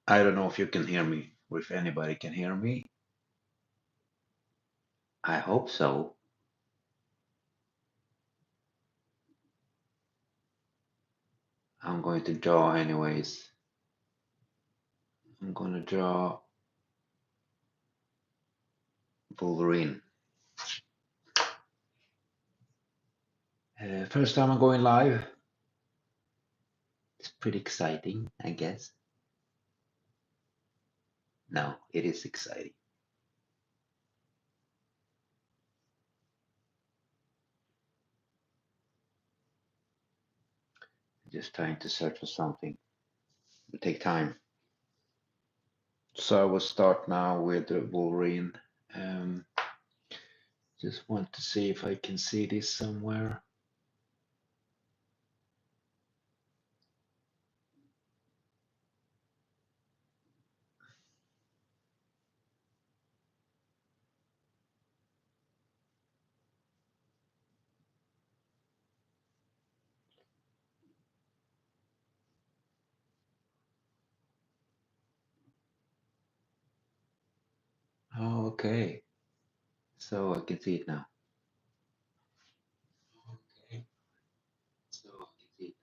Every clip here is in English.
I don't know if you can hear me or if anybody can hear me. I hope so. I'm going to draw anyways. I'm going to draw Wolverine. First time I'm going live. It's pretty exciting, I guess. No, it is exciting. Just trying to search for something. It'll take time. So I will start now with the Wolverine. Um, just want to see if I can see this somewhere. Oh, okay. So I can see it now. Okay. So I can see it.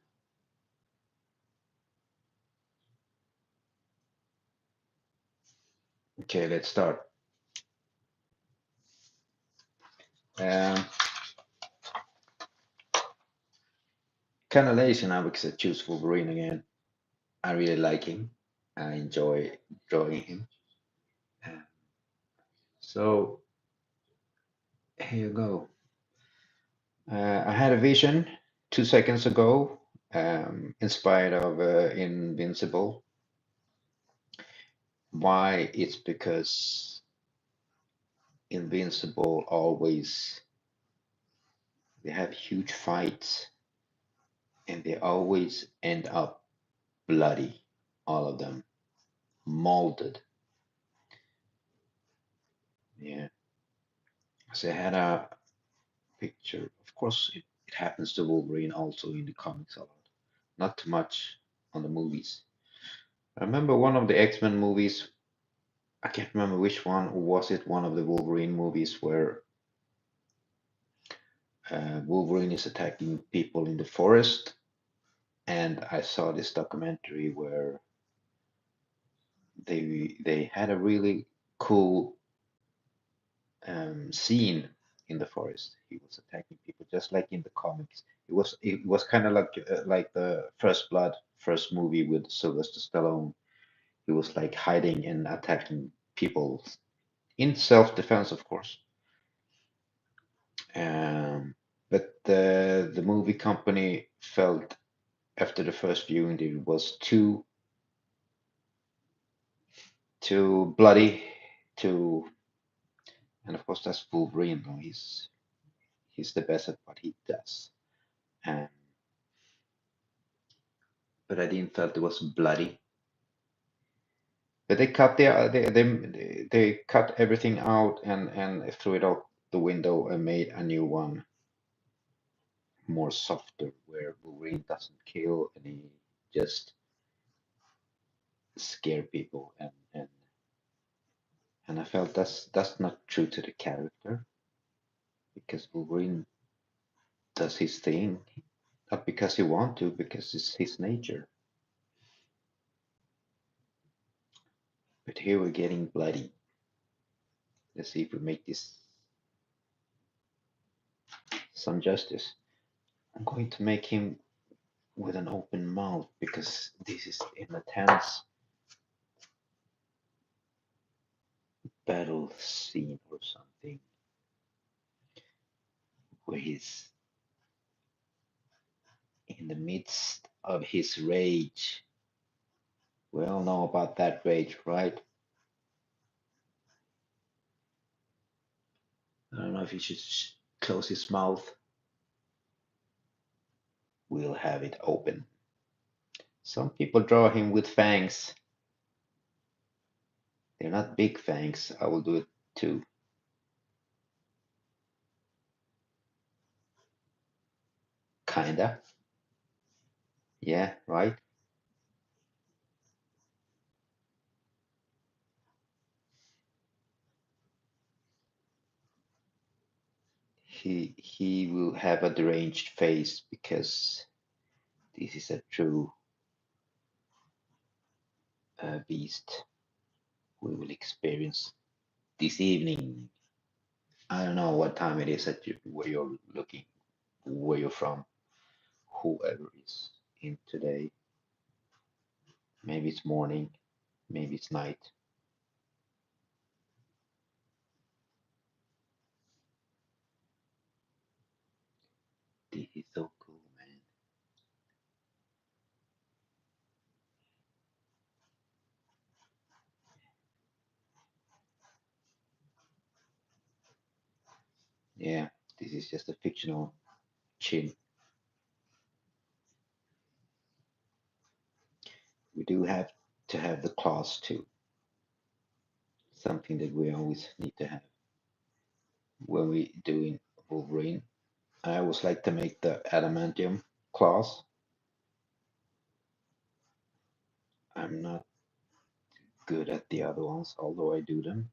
Okay, let's start. Um, kind of lazy now because I choose Wolverine again. I really like him. I enjoy drawing him. Uh, So here you go. I had a vision 2 seconds ago, inspired of Invincible. Why? It's because Invincible always they have huge fights and they always end up bloody, all of them, molded. Yeah. So I had a picture. Of course, it happens to Wolverine also in the comics a lot. Not too much on the movies. I remember one of the X-Men movies. I can't remember which one, or was it one of the Wolverine movies where Wolverine is attacking people in the forest, and I saw this documentary where they had a really cool scene in the forest. He was attacking people just like in the comics. It was kind of like the First Blood first movie with Sylvester Stallone. He was like hiding and attacking people in self-defense, of course. Um, but the movie company felt after the first viewing that it was too bloody, too, and of course that's Wolverine. No, he's the best at what he does. Um, but I didn't felt it was bloody. But they cut everything out and threw it out the window and made a new one more softer, where Wolverine doesn't kill and he just scare people and I felt that's not true to the character because Wolverine does his thing not because he want to, because it's his nature. But here we're getting bloody. Let's see if we make this some justice. I'm going to make him with an open mouth because this is in a tense battle scene or something where he's in the midst of his rage. We all know about that rage, right? I don't know if he should close his mouth. We'll have it open. Some people draw him with fangs. They're not big fangs. I will do it too. Kinda. Yeah, right? he will have a deranged face because this is a true beast we will experience this evening. I don't know what time it is at where you're looking, where you're from, whoever is in today. Maybe it's morning, maybe it's night. This is so cool, man. Yeah, this is just a fictional chin. We do have to have the claws too, something that we always need to have when we doing Wolverine. I always like to make the adamantium claws. I'm not good at the other ones, although I do them.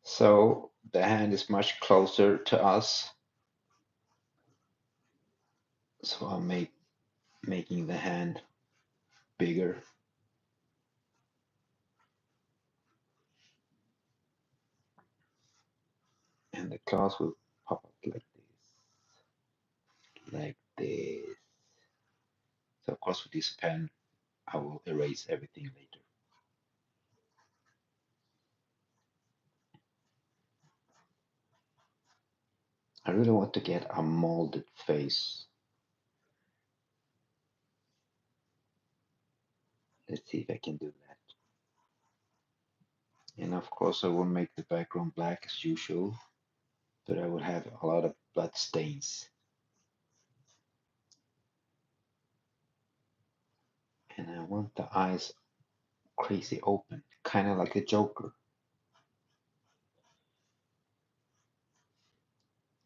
So the hand is much closer to us. So I'm making the hand bigger, and the claws will pop up like this. So of course with this pen, I will erase everything later. I really want to get a molded face. Let's see if I can do that. And of course I will make the background black as usual, but I will have a lot of blood stains. And I want the eyes crazy open, kind of like a Joker.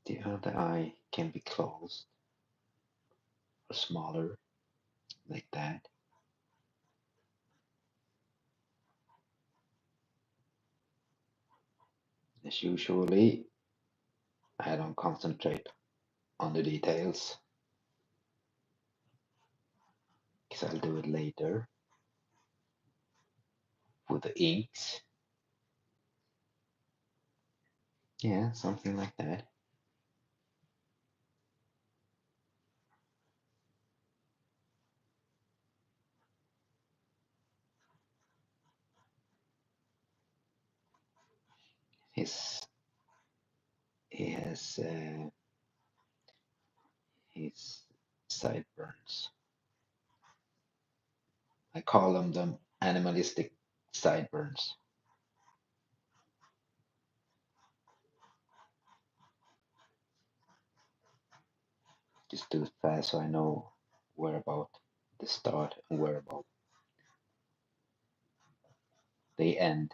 The other eye can be closed or smaller, like that. As usually, I don't concentrate on the details because I'll do it later with the inks. Yeah, something like that. His he has his sideburns. I call them the animalistic sideburns. Just do it fast so I know where about the start and where about they end.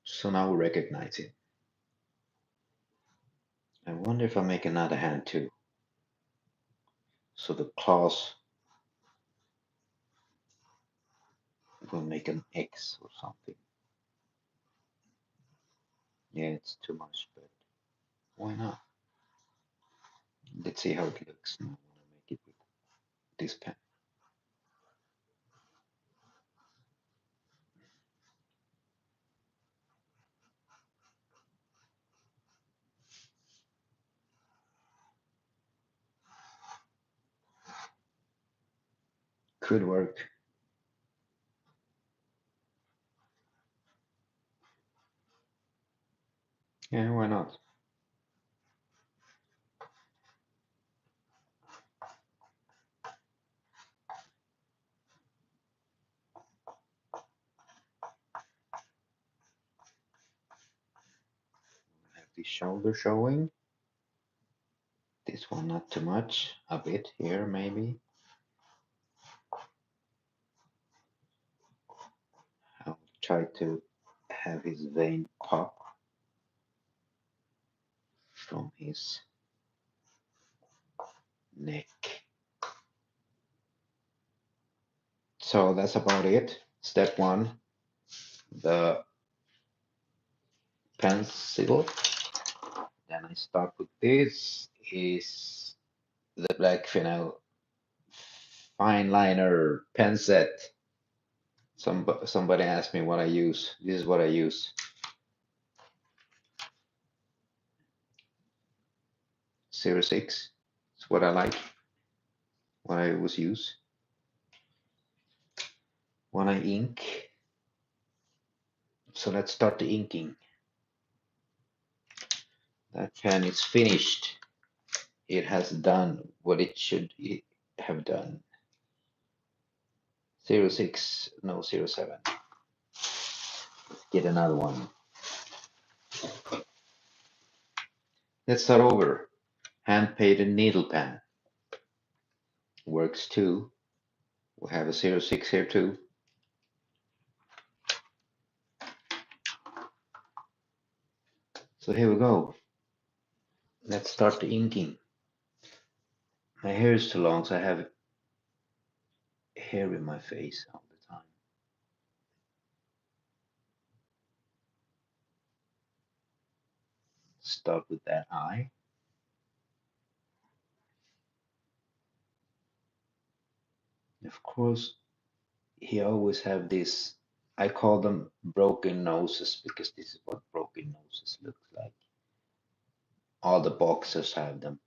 So now we recognize it. I wonder if I make another hand too. So the claws will make an X or something. Yeah, it's too much, but why not? Let's see how it looks now when I make it with this pen. Could work. Yeah, why not? Have the shoulder showing. This one not too much. A bit here maybe. try to have his vein pop from his neck. So that's about it. Step one, the pencil. Then I start with this is the black vinyl fine liner pen set. Somebody asked me what I use. This is what I use. 06. It's what I like. What I always use when I ink. So let's start the inking. That pen is finished. It has done what it should have done. 06, no 07. Let's get another one. Let's start over. Hand painted needle pen works too. We have a 06 here too. So here we go. Let's start the inking. My hair is too long, so I have hair in my face all the time. Start with that eye. Of course, he always have this. I call them broken noses because this is what broken noses look like. All the boxers have them.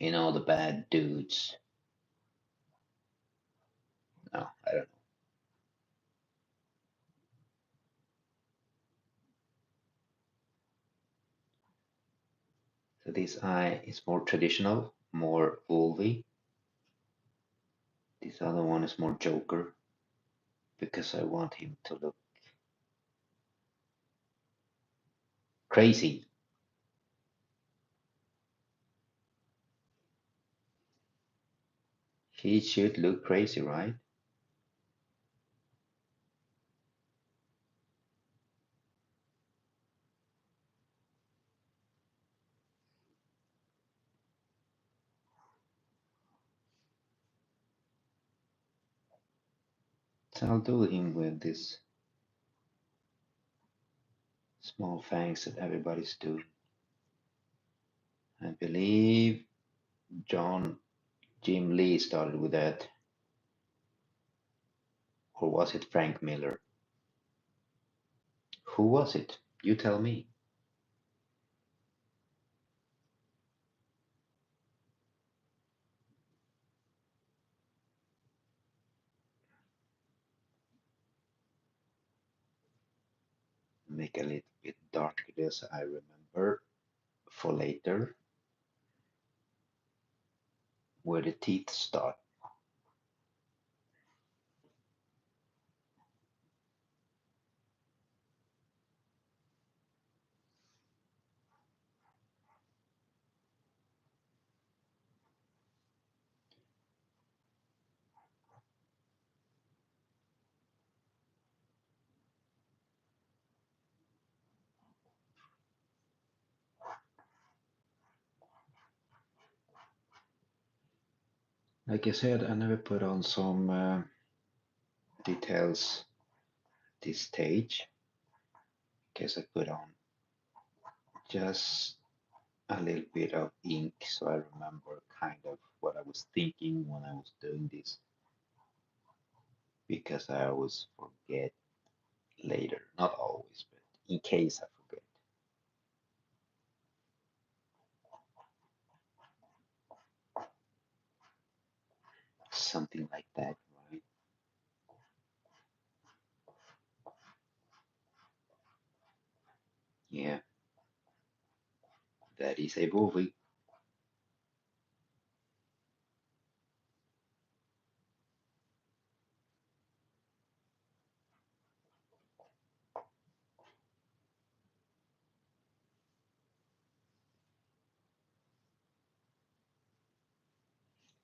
The bad dudes. No, I don't know. So this eye is more traditional, more wolvy. This other one is more Joker because I want him to look crazy. He should look crazy, right? So I'll do him with this small fangs that everybody's doing. I believe Jim Lee started with that, or was it Frank Miller? Who was it? You tell me. Make a little bit darker this I remember for later where the teeth start. Like I said, I never put on some details this stage because I put on just a little bit of ink so I remember kind of what I was thinking when I was doing this because I always forget later. Not always, but in case I forget. Something like that, right? Yeah, that is a movie.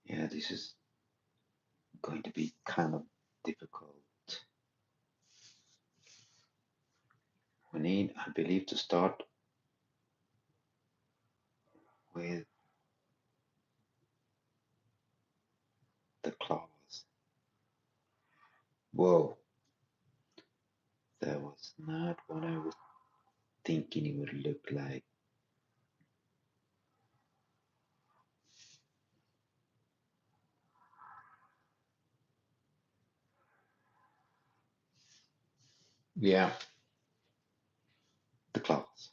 Yeah, this is going to be kind of difficult. We need, I believe, to start with the claws. Whoa, that was not what I was thinking it would look like. Yeah, the claws.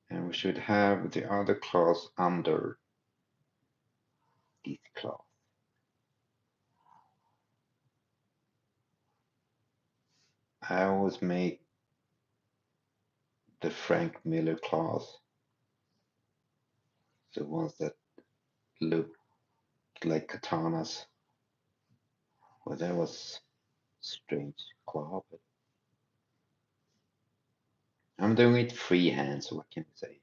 And we should have the other claws under these claws. I always make the Frank Miller claws, the ones that look like katanas. Well, that was strange claw, but I'm doing it freehand, so what can I say?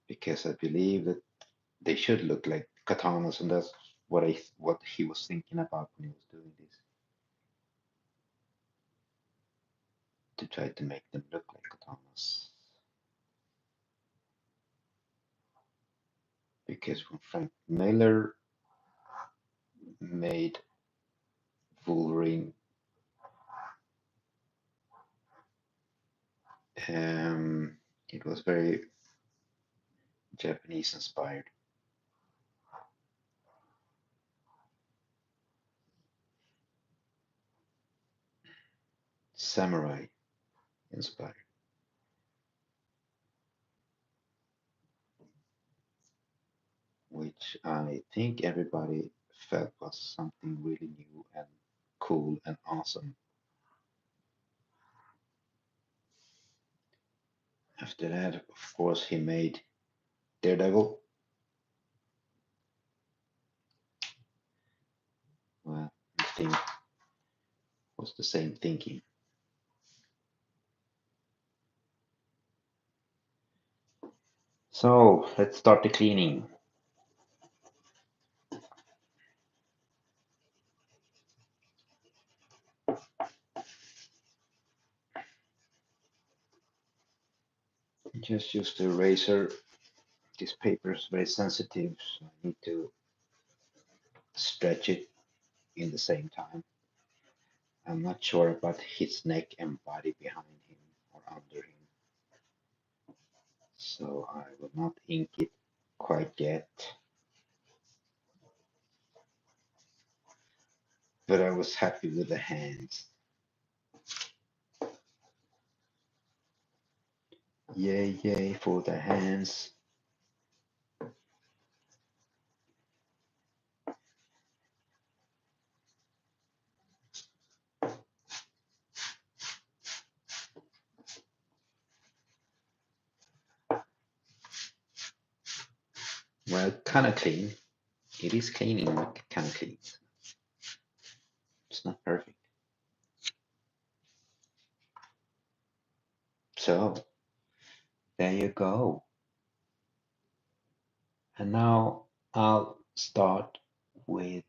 Because I believe that they should look like katanas, and that's what he was thinking about when he was doing this, to try to make them look like katanas. Because when Frank Miller made Wolverine, um, it was very Japanese inspired, samurai inspired, which I think everybody felt was something really new and cool and awesome. After that, of course, he made Daredevil. Well, I think was the same thinking. So let's start the cleaning. Just use the eraser. This paper is very sensitive, so I need to stretch it in the same time. I'm not sure about his neck and body behind him or under him, so I will not ink it quite yet. But I was happy with the hands. Yay, yay for the hands. Well, kind of clean. It is cleaning, but kind of clean. It's not perfect. So, there you go. And now I'll start with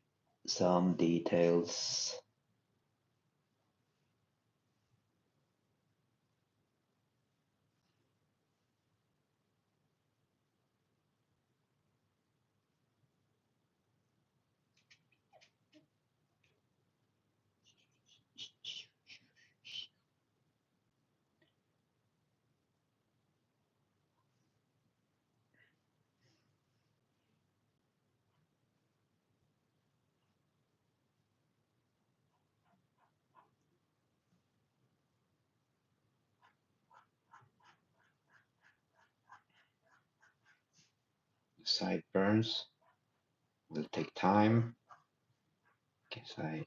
some details. Sideburns will take time because I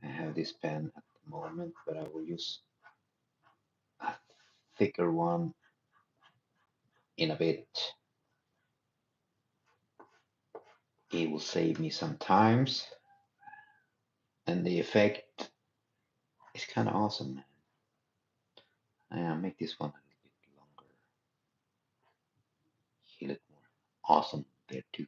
have this pen at the moment, but I will use a thicker one in a bit. It will save me some times, and the effect is kind of awesome. I'll make this one a little bit longer. awesome there too.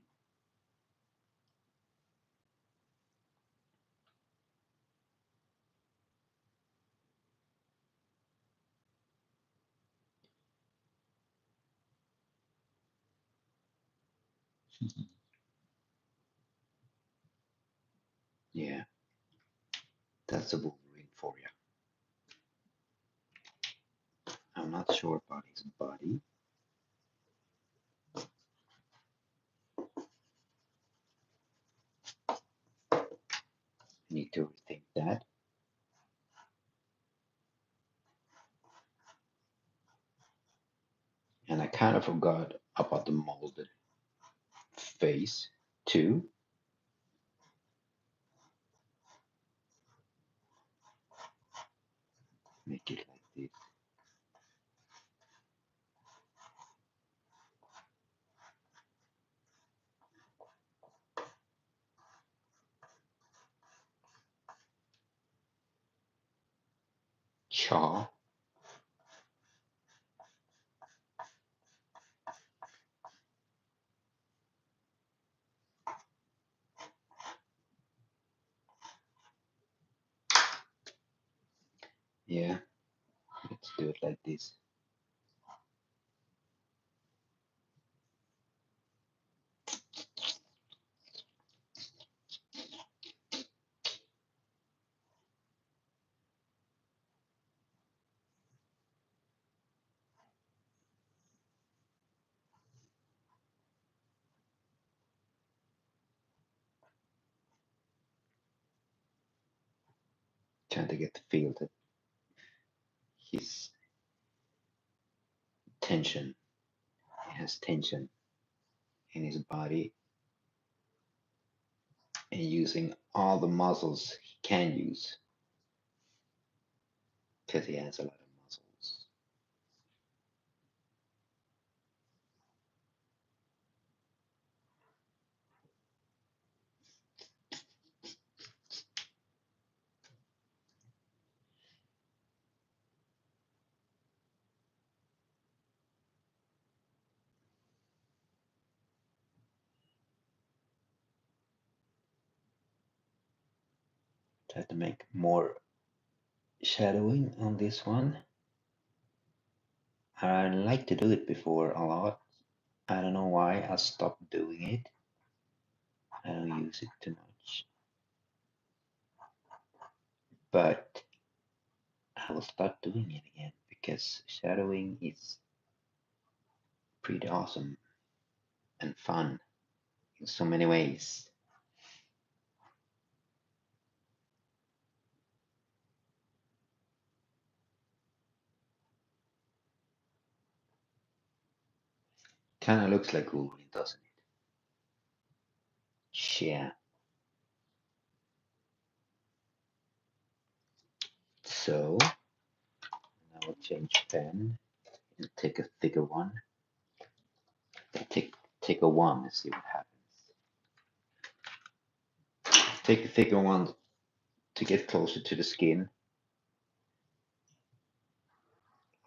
Yeah, that's a Wolverine for you. I'm not sure about his body. I need to rethink that. And I kind of forgot about the molded face too. Make it like this. Jaw. Yeah, let's do it like this. Trying to get the feel that his tension, he has tension in his body and using all the muscles he can use because he has a lot of muscles. Try to make more shadowing on this one. I like to do it before a lot. I don't know why I stopped doing it. I don't use it too much. But I will start doing it again because shadowing is pretty awesome and fun in so many ways. Kind of looks like Wolverine, doesn't it? Yeah. So now I'll change pen and take a thicker one. Take a one and see what happens. Take a thicker one to get closer to the skin,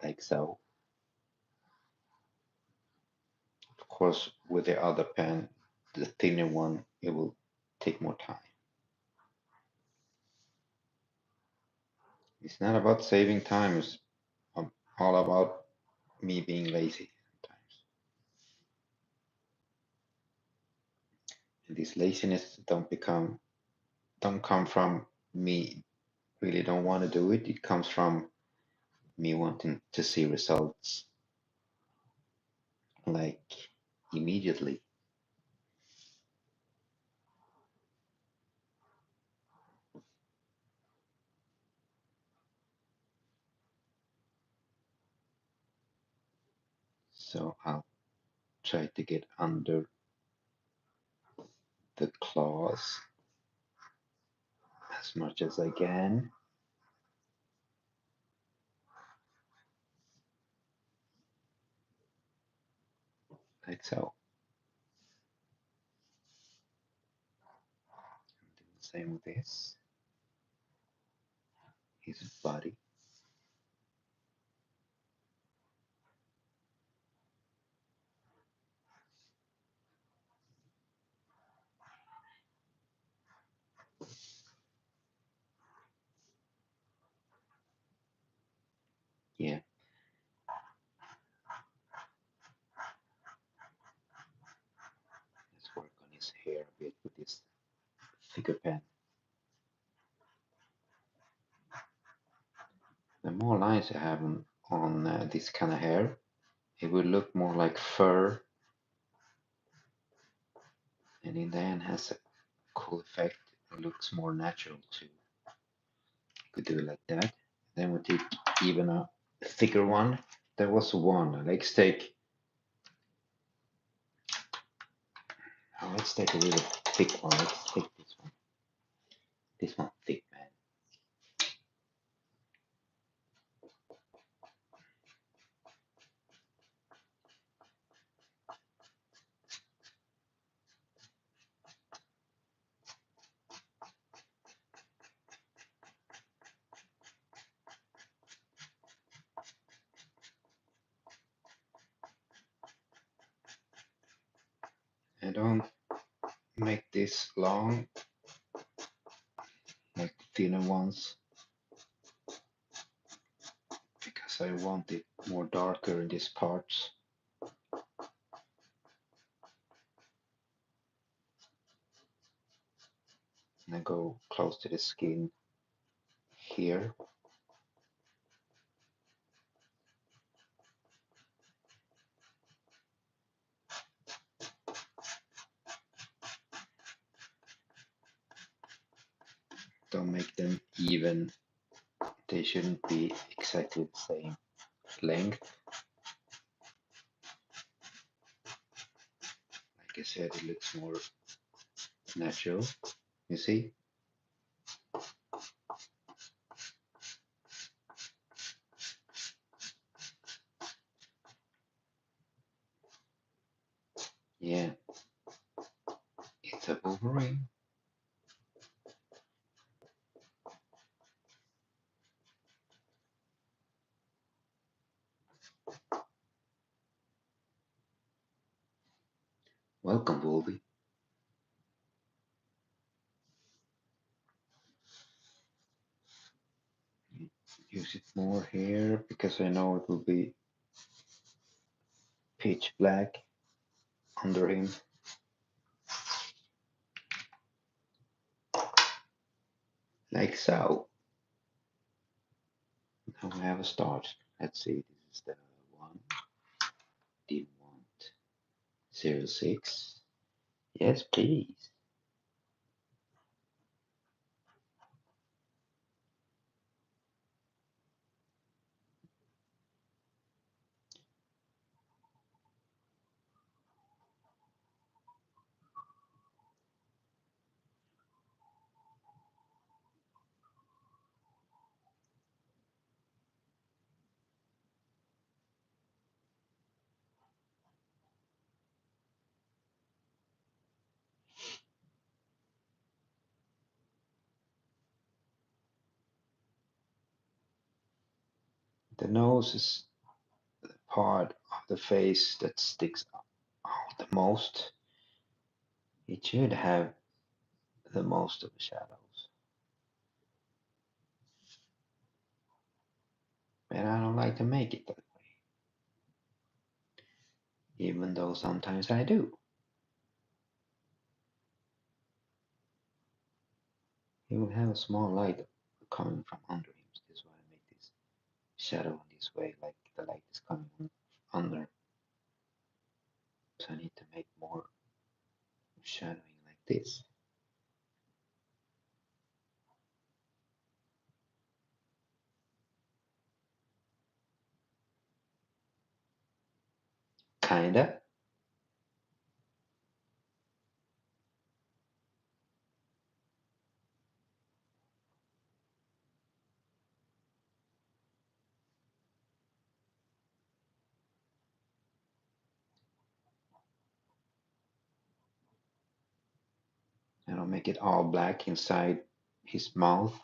like so. Of course, with the other pen, the thinner one, it will take more time. It's not about saving time, it's all about me being lazy sometimes. And this laziness don't come from me really don't want to do it. It comes from me wanting to see results like immediately. So I'll try to get under the claws as much as I can, like so. Do the same with this, his body. this thicker pen. The more lines I have on this kind of hair, it will look more like fur, and in the end has a cool effect. It looks more natural too. You could do it like that. Then we take even a thicker one. There was one. Let's take a really thick one. Let's take this one. This one thick, man. I don't make this long like the thinner ones because I want it more darker in these parts. And I go close to the skin here. Don't make them even. They shouldn't be exactly the same length. Like I said, it looks more natural. You see? Yeah, it's a Wolverine. Welcome, Wolvie. Use it more here because I know it will be pitch black under him. Like so. Now we have a start. Let's see, this is the one. Didn't want 06. Yes, please. The nose is the part of the face that sticks out the most. It should have the most of the shadows. But I don't like to make it that way. Even though sometimes I do. He will have a small light coming from under him. So this is why I make this shadow in this way, like the light is coming under. So I need to make more shadowing like this. Kinda. I don't make it all black inside his mouth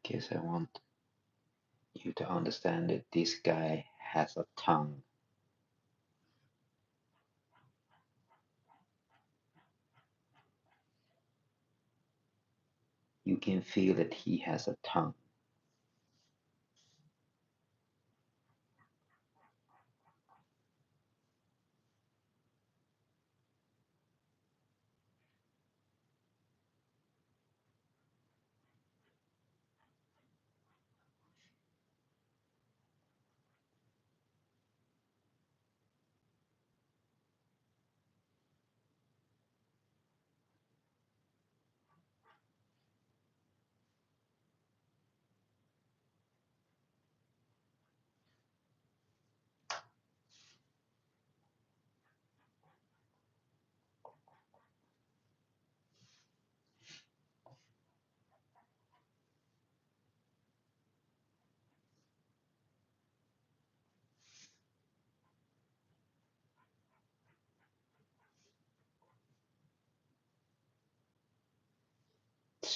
because I want you to understand that this guy has a tongue. You can feel that he has a tongue.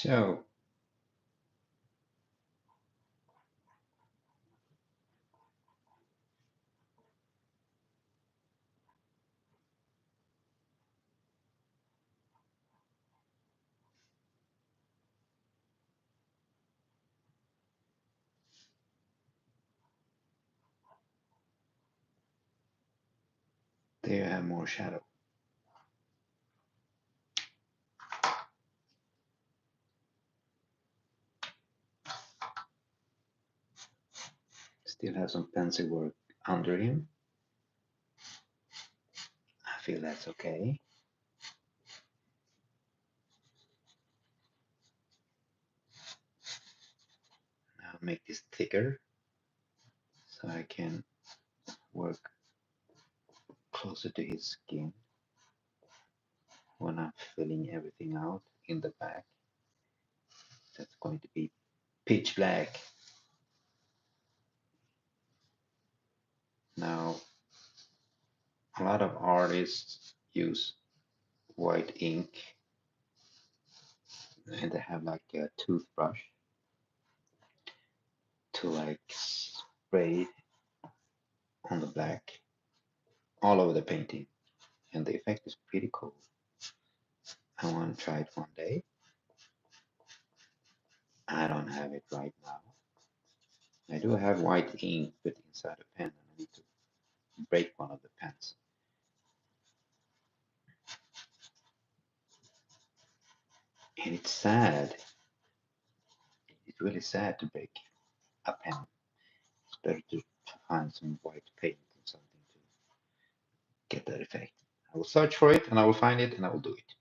So there you have more shadow. Still have some pencil work under him. I feel that's okay. Now make this thicker so I can work closer to his skin when I'm filling everything out in the back. That's going to be pitch black. Now, a lot of artists use white ink and they have like a toothbrush to like spray on the black all over the painting, and the effect is pretty cool. I want to try it one day. I don't have it right now. I do have white ink put inside a pen, and I need to break one of the pens. And it's sad. It's really sad to break a pen. It's better to find some white paint or something to get that effect. I will search for it and I will find it and I will do it.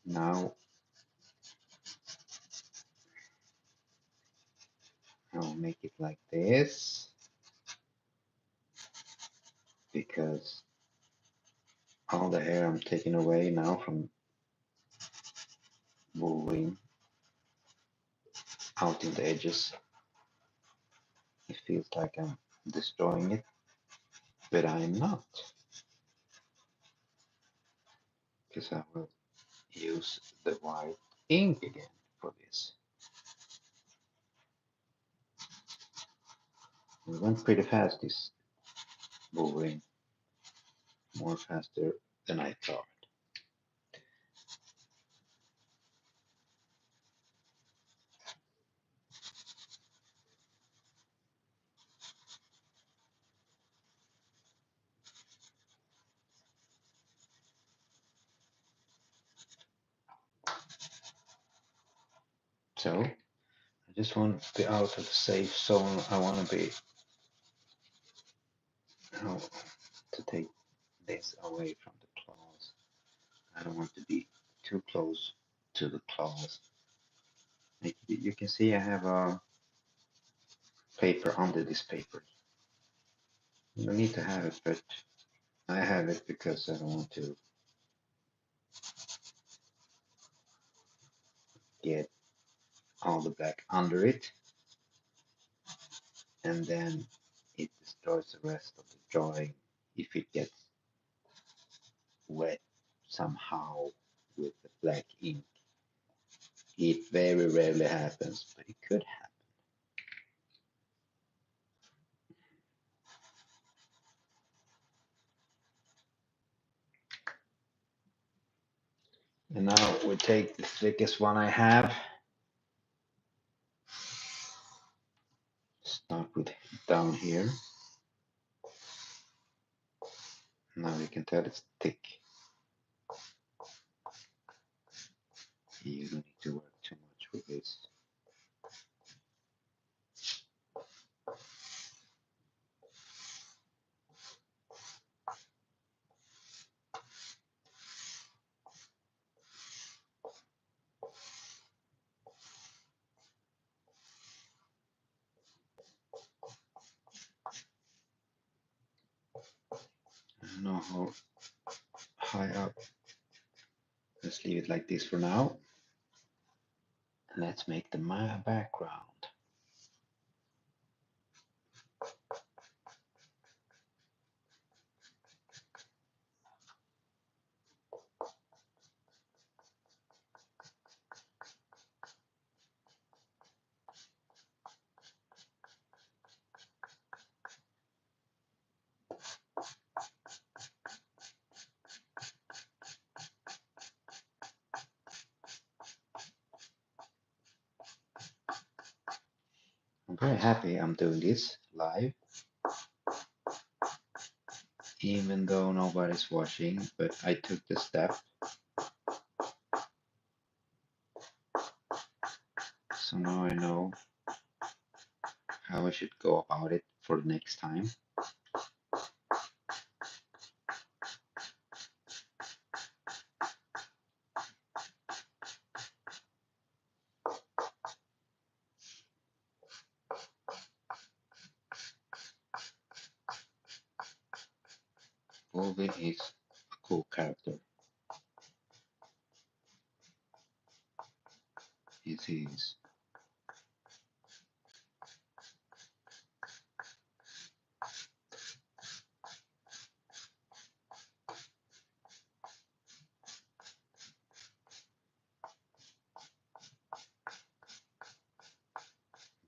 Now I'll make it like this because all the hair I'm taking away now from Wolverine out in the edges. It feels like I'm destroying it, but I'm not, because I will use the white ink again for this. It went pretty fast, this Wolverine, more faster than I thought. So I just want to be out of the safe zone. I want to be out to take this away from the claws. I don't want to be too close to the claws. You can see I have a paper under this paper. You don't need to have it, but I have it because I don't want to get all the black under it, and then it destroys the rest of the drawing if it gets wet somehow with the black ink. It very rarely happens, but it could happen. And now we take the thickest one I have. Start with down here. Now you can tell it's thick. You don't need to work too much with this. I don't know how high up. Let's leave it like this for now. And let's make the background. very happy I'm doing this live, even though nobody's watching, but I took the step. So now I know how I should go about it for the next time. Wolverine is a cool character. It is.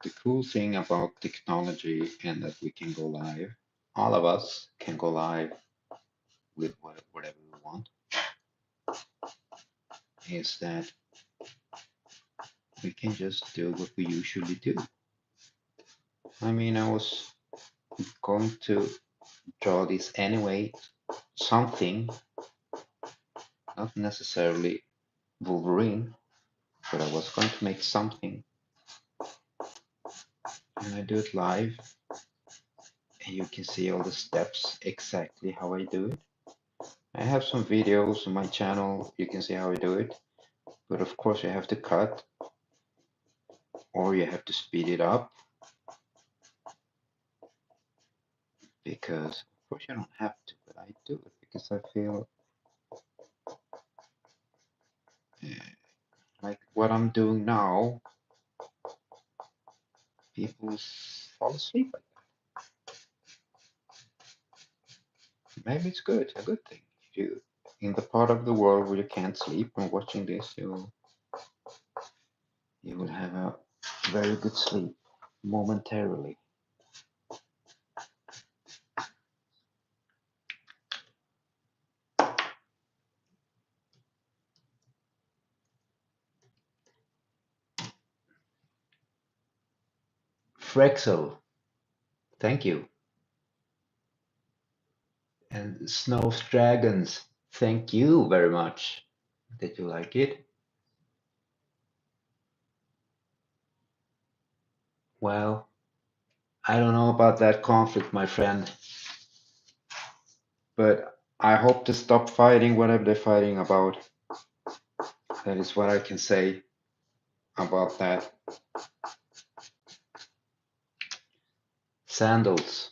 The cool thing about technology and that we can go live, all of us can go live with whatever we want, is that we can just do what we usually do. I mean, I was going to draw this anyway, something, not necessarily Wolverine, but I was going to make something, and I do it live, and you can see all the steps exactly how I do it. I have some videos on my channel, you can see how I do it, but of course you have to cut or you have to speed it up, because of course you don't have to, but I do it because I feel like what I'm doing now, people fall asleep like that. Maybe it's good, a good thing. If you in the part of the world where you can't sleep and watching this, you will have a very good sleep momentarily. Frexel, thank you. And Snow Dragons, thank you very much. Did you like it? Well, I don't know about that conflict, my friend, but I hope to stop fighting whatever they're fighting about. That is what I can say about that. Sandals.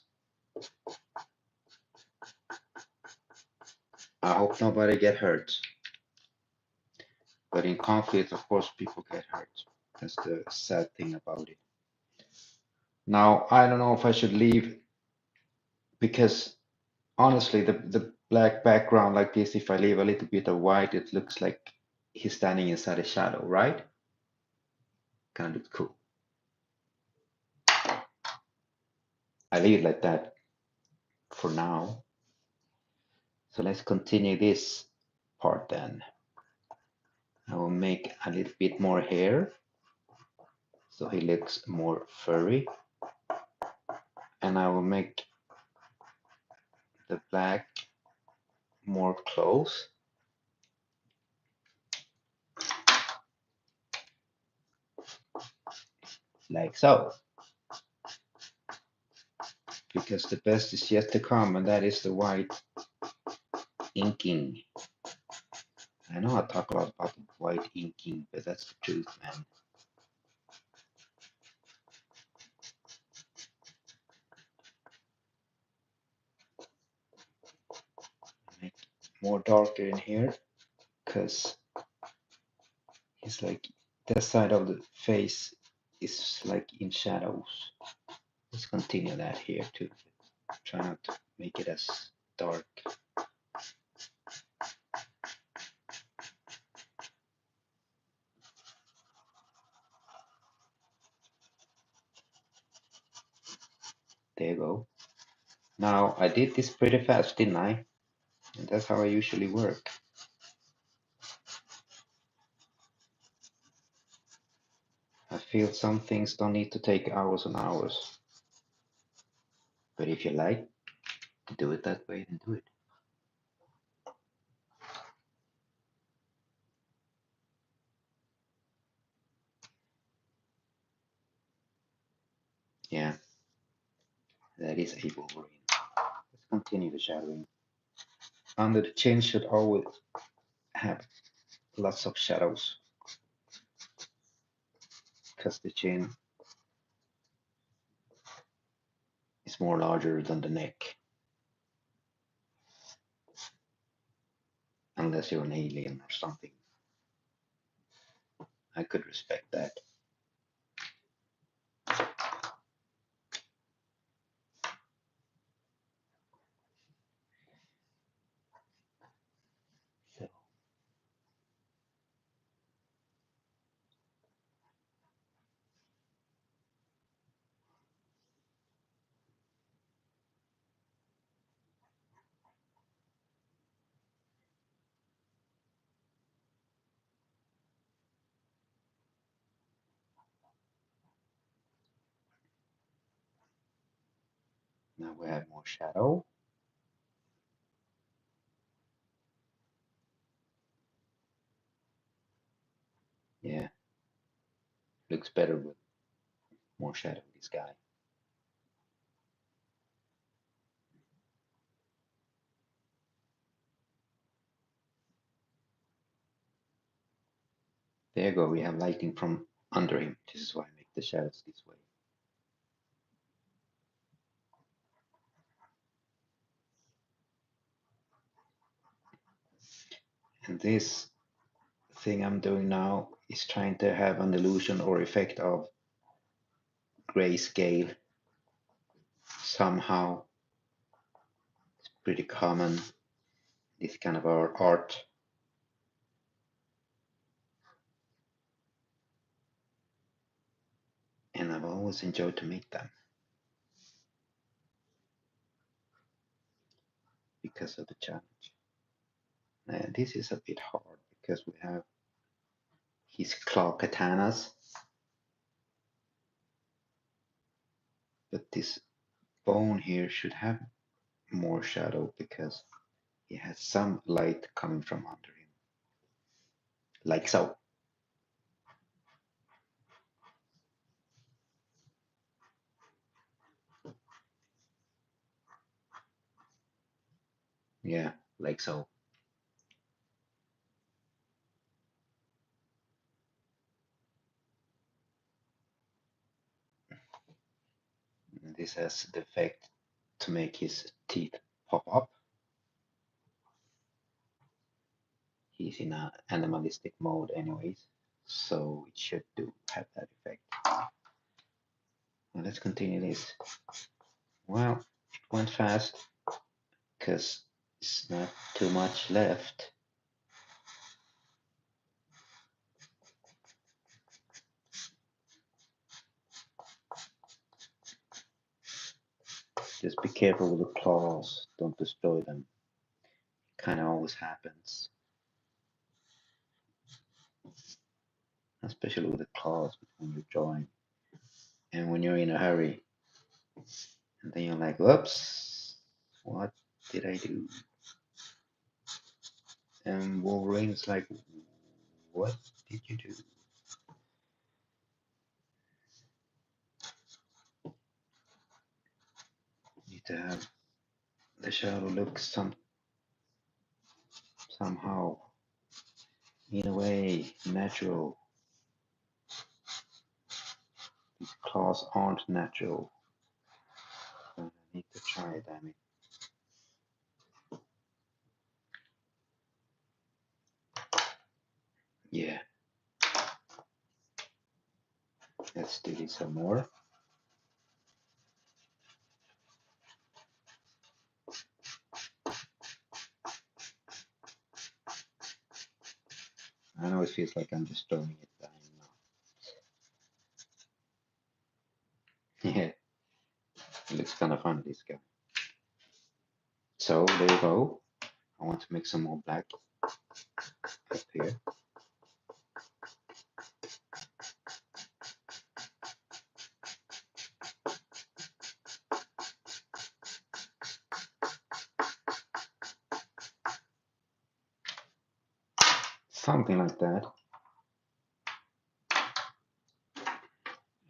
I hope nobody get hurt. But in conflict, of course, people get hurt. That's the sad thing about it. Now, I don't know if I should leave because honestly, the black background like this, if I leave a little bit of white, it looks like he's standing inside a shadow, right? Kind of cool. I leave it like that for now. So let's continue this part then. I will make a little bit more hair so he looks more furry. And I will make the black more close, like so. Because the best is yet to come, and that is the white inking. I know I talk a lot about white inking, but that's the truth, man. Make more darker in here, because it's like that side of the face is like in shadows. Let's continue that here too. Try not to make it as dark. There you go. Now I did this pretty fast, didn't I? And that's how I usually work. I feel some things don't need to take hours and hours, but if you like to do it that way, then do it. Yeah, that is a Wolverine. Let's continue the shadowing. Under the chin should always have lots of shadows because the chin is more larger than the neck, unless you're an alien or something. I could respect that. So now we have more shadow. Yeah, looks better with more shadow, this guy. There you go, we have lighting from under him. This is why I make the shadows this way. And this thing I'm doing now is trying to have an illusion or effect of grayscale somehow. It's pretty common, this kind of art. And I've always enjoyed to make them because of the challenge. This is a bit hard because we have his claw katanas, but this bone here should have more shadow because he has some light coming from under him, like so. Yeah, like so. And this has the effect to make his teeth pop up. He's in an animalistic mode anyways, so it should have that effect. Well, let's continue this. Well, it went fast because it's not too much left. Just be careful with the claws, don't destroy them. Kind of always happens, especially with the claws when you're drawing. And when you're in a hurry, and then you're like, whoops, what did I do? And Wolverine's like, what did you do? You need to have the shadow look somehow, in a way, natural. These claws aren't natural. So I need to try it, damn it. Yeah, let's do this some more. I know it feels like I'm just throwing it down now. Yeah, it looks kind of fun, this guy. So there you go. I want to make some more black up here. something like that.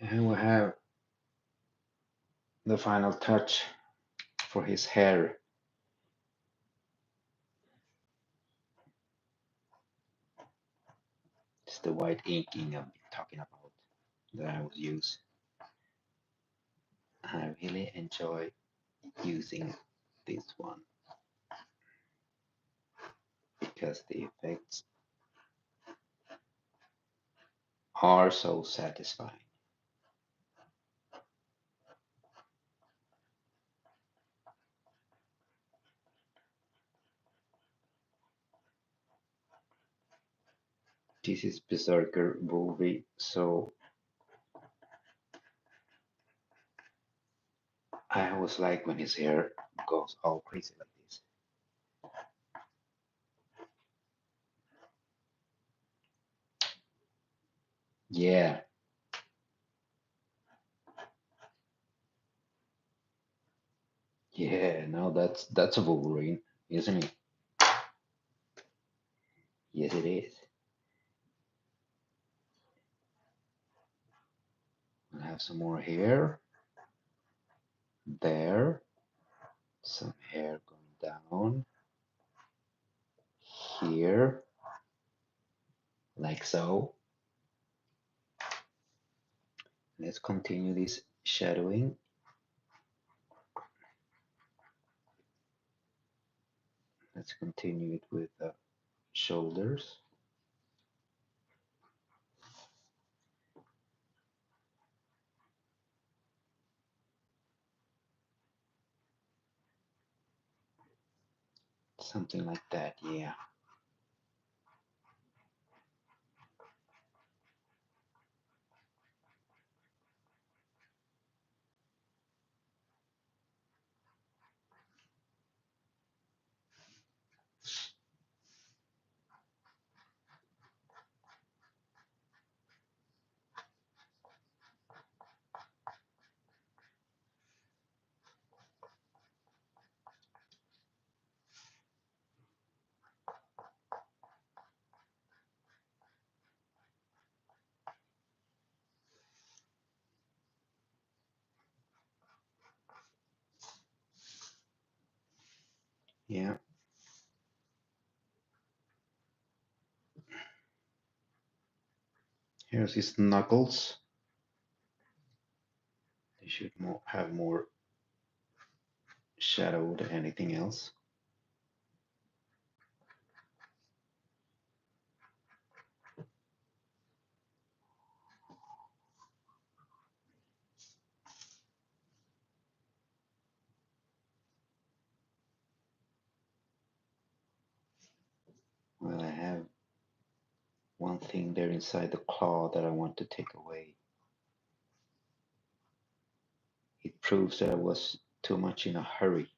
And we have the final touch for his hair. It's the white inking I'm talking about that I would use. I really enjoy using this one because the effects are so satisfying. This is Berserker Wolverine, so I always like when his hair goes all crazy like this. Yeah, yeah, no, that's a Wolverine, isn't it? Yes, it is. I have some more hair there, some hair going down here, like so. Let's continue this shadowing. Let's continue it with the shoulders. Something like that, yeah. Yeah, here's his knuckles. They should have more shadow than anything else. Well, I have one thing there inside the claw that I want to take away. It proves that I was too much in a hurry.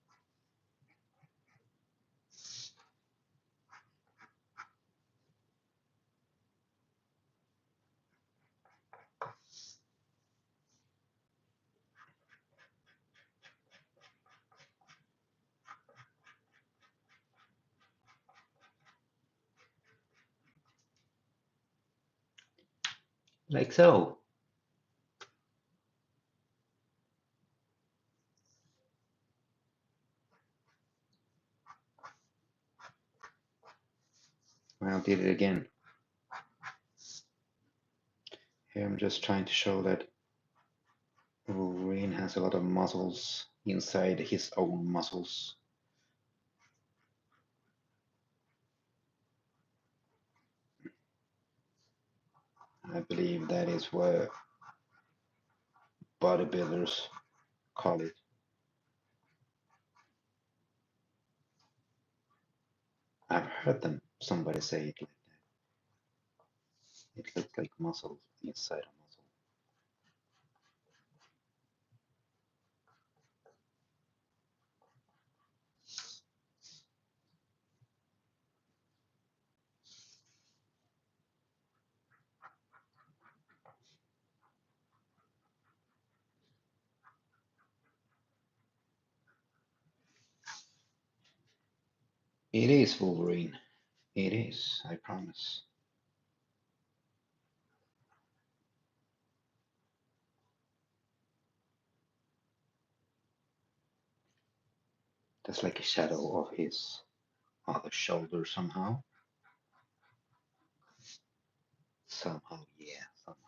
Like so. Well, I did it again. Here I'm just trying to show that Wolverine has a lot of muscles inside his own muscles. I believe that is what bodybuilders call it. I've heard somebody say it like that. It looks like muscle inside a muscle. It is Wolverine. It is, I promise. That's like a shadow of his other shoulder somehow. Somehow, yeah, somehow.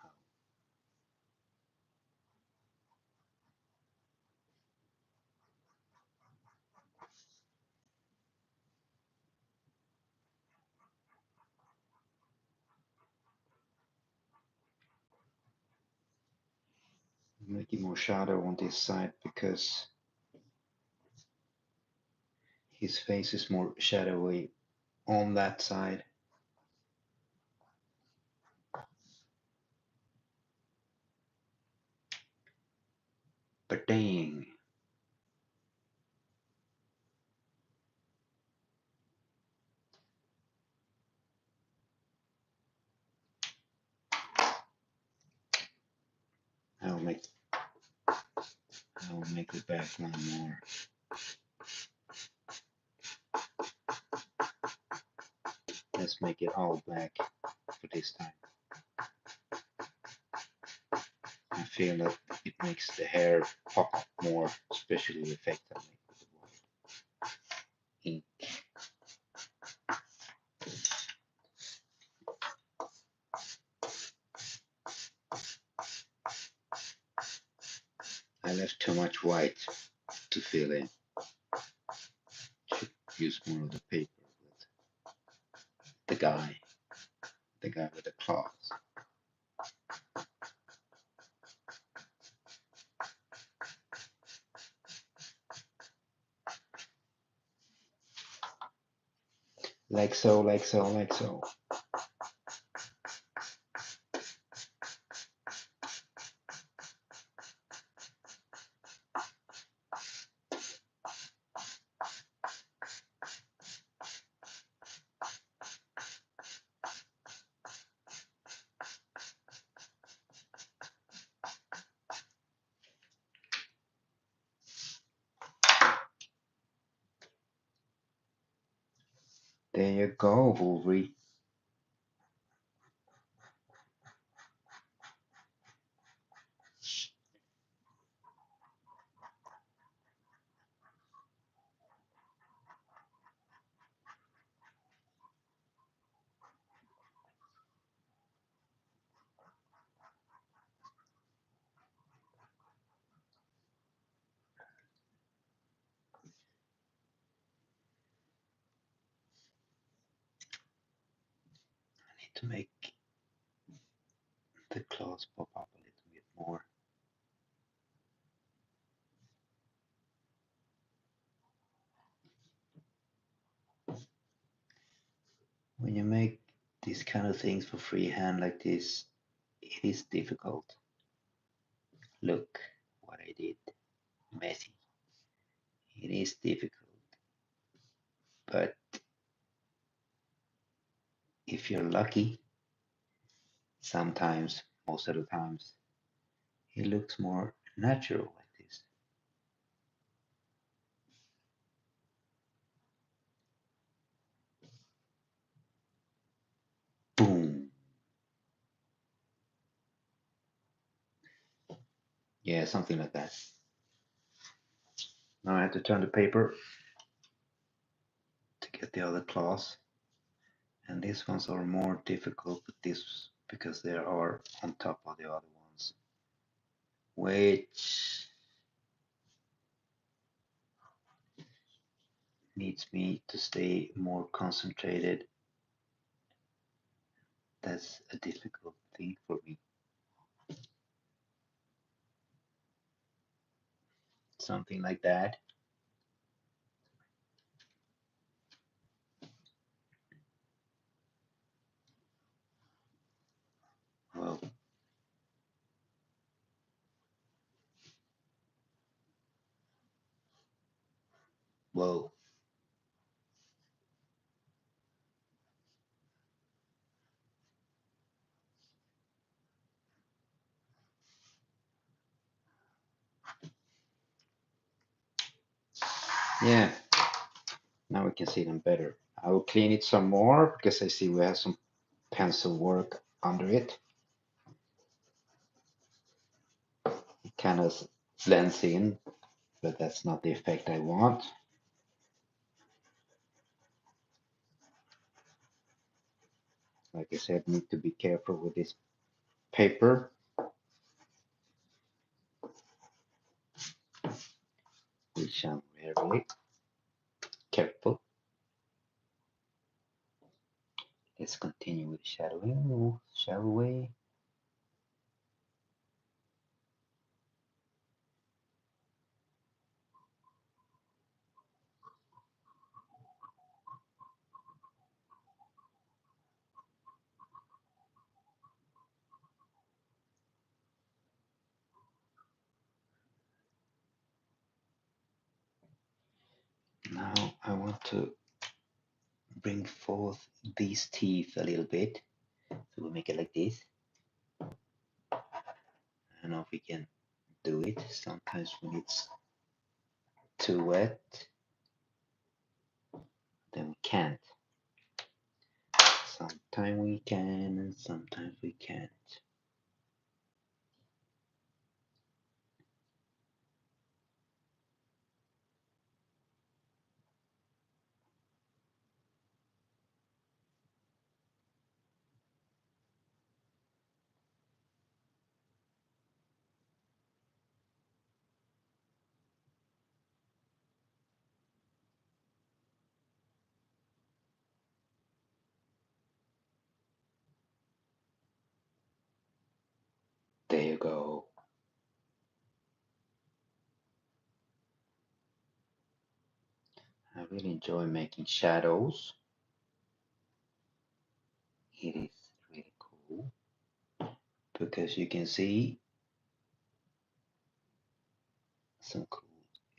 Making more shadow on this side because his face is more shadowy on that side. But dang, I'll make I'll make the back one more. Let's make it all black for this time. I feel that it makes the hair pop up more, especially the effect I make with the white ink. I left too much white to fill in. Should use more of the paper with the guy, the guy with the claws. Like so, like so, like so. There you go, Wolverine. I need to make the claws pop up a little bit more. When you make these kind of things for freehand like this, it is difficult. Look what I did. Messy. It is difficult, but if you're lucky, sometimes, most of the times, it looks more natural like this. Boom. Yeah, something like that. Now I have to turn the paper to get the other claws. And these ones are more difficult, but this because they are on top of the other ones, which needs me to stay more concentrated. That's a difficult thing for me. Something like that. Well, well, yeah. Now we can see them better. I will clean it some more because I see we have some pencil work under it. It kind of blends in, but that's not the effect I want. Like I said, need to be careful with this paper, which I'm rarely careful. Let's continue with shadowing, shall we? Now I want to bring forth these teeth a little bit. So we make it like this. I don't know if we can do it. Sometimes when it's too wet, then we can't. Sometimes we can and sometimes we can't. There you go. I really enjoy making shadows. It is really cool because you can see some cool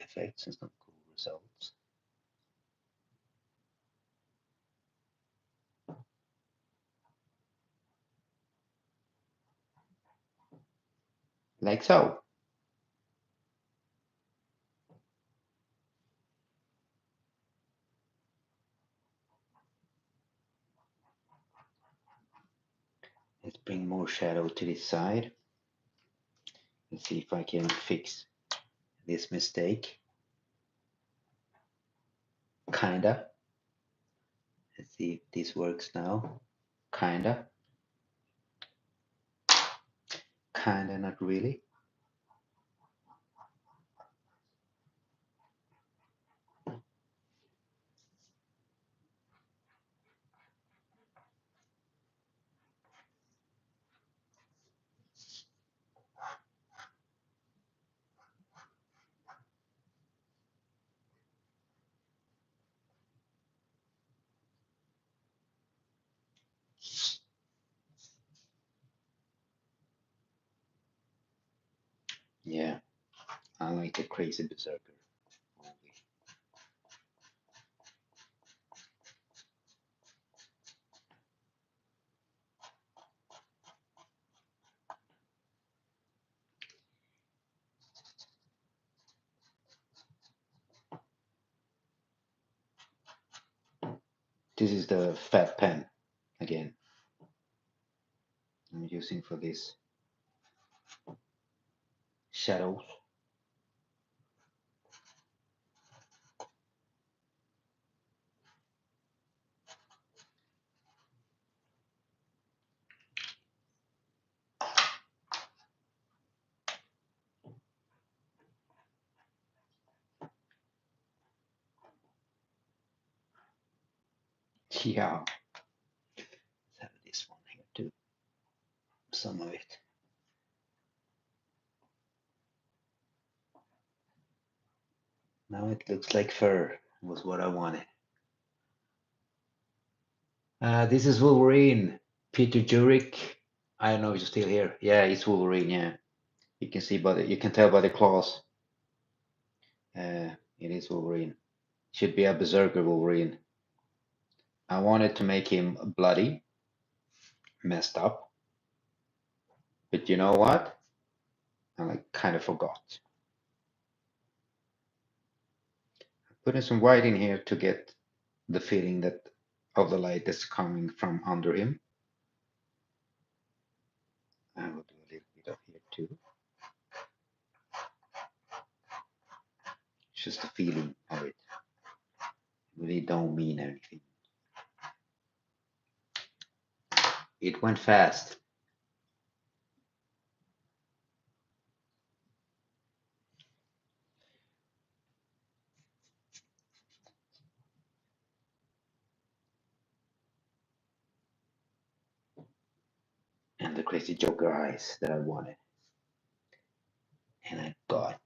effects and some cool results. Like so. Let's bring more shadow to this side. Let's see if I can fix this mistake. Kinda. Let's see if this works now. Kinda. Kinda, not really. Yeah, I like the crazy berserker movie. This is the fat pen again. I'm using for this shadows. Yeah, let's have this one here too. Some of it. Now it looks like fur. Was what I wanted. This is Wolverine. Peter Jurek. I don't know if you're still here. Yeah, it's Wolverine. Yeah, you can see by the, you can tell by the claws. It is Wolverine. Should be a berserker Wolverine. I wanted to make him bloody, messed up, but you know what? I kind of forgot. Putting some white in here to get the feeling that of the light that's coming from under him. I will do a little bit of here too. It's just the feeling of it. Really don't mean anything. It went fast. And the crazy Joker eyes that I wanted. And I got.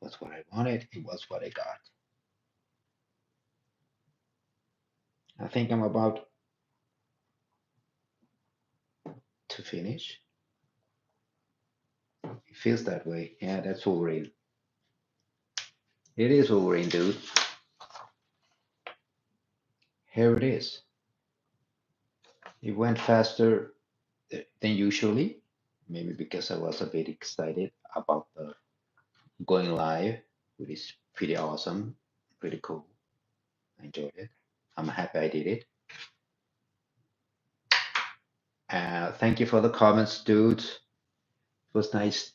Was what I wanted. It was what I got. I think I'm about to finish. It feels that way. Yeah, that's Wolverine. It is Wolverine, dude. Here it is. It went faster than usually. Maybe because I was a bit excited about the going live, which is pretty awesome, pretty cool. I enjoyed it. I'm happy I did it. Thank you for the comments, dude. It was nice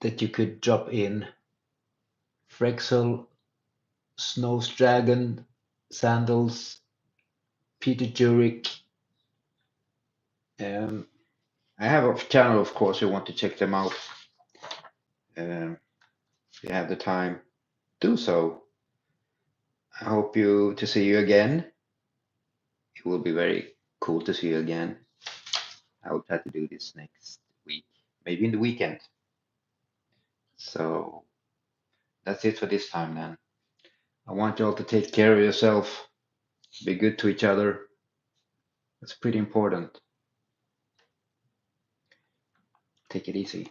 that you could drop in. Frexel, Snow's Dragon, Sandals, Peter Jurek. I have a channel, of course, you want to check them out. If you have the time, do so. I hope to see you again. It will be very cool to see you again. I will try to do this next week, maybe in the weekend. So that's it for this time then. I want you all to take care of yourself, be good to each other. It's pretty important. Take it easy.